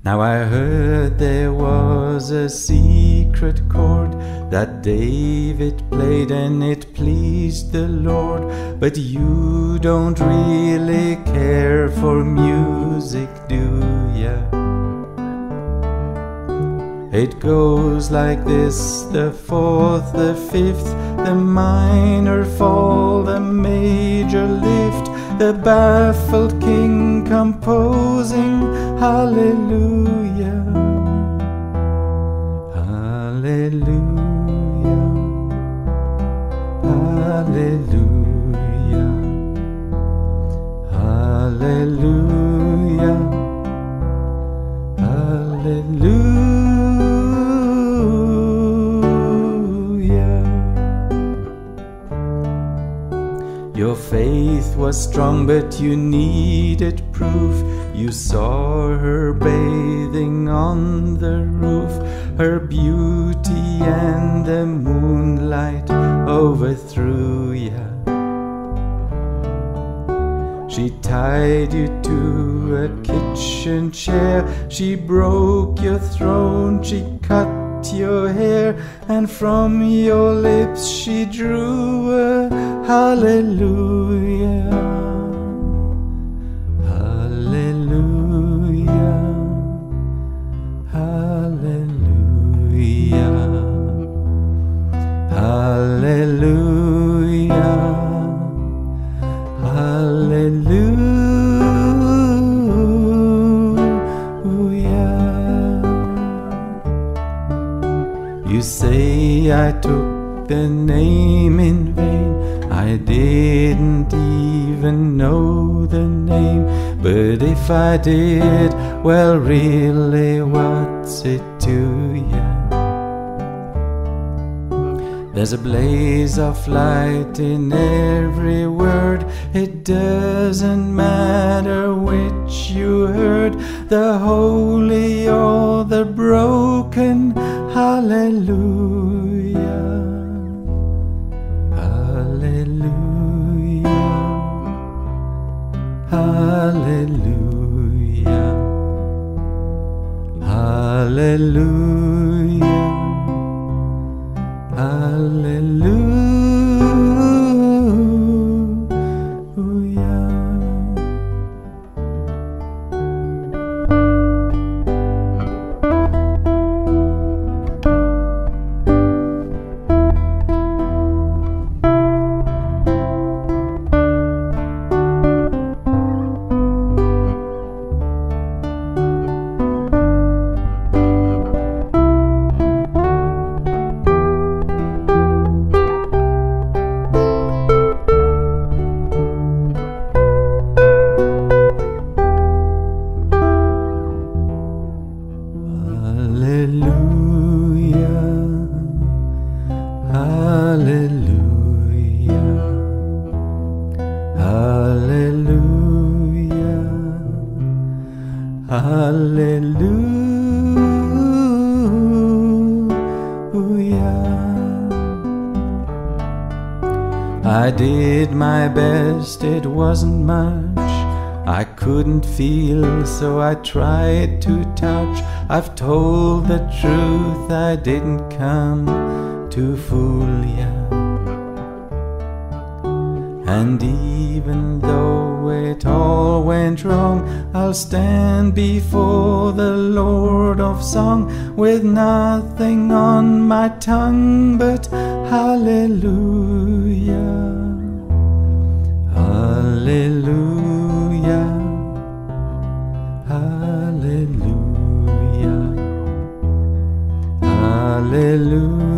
Now I heard there was a secret chord that David played and it pleased the Lord. But you don't really care for music, do ya? It goes like this: the fourth, the fifth, the minor fall, the major lift, the baffled king composing hallelujah, hallelujah, hallelujah, hallelujah, hallelujah. Your faith was strong, but you needed proof. You saw her bathing on the roof. Her beauty and the moonlight overthrew ya. She tied you to a kitchen chair. She broke your throne. She cut your hair, and from your lips she drew a hallelujah, hallelujah, hallelujah, hallelujah, hallelujah. You say I took the name in vain. I didn't even know the name. But if I did, well, really, what's it to ya? There's a blaze of light in every word. It doesn't matter which you heard, the holy or the broken. Hallelujah, hallelujah, hallelujah, hallelujah, hallelujah. I did my best, it wasn't much. I couldn't feel, so I tried to touch. I've told the truth, I didn't come to fool ya. And even though it all went wrong, I'll stand before the Lord of Song with nothing on my tongue but hallelujah, hallelujah, hallelujah, hallelujah.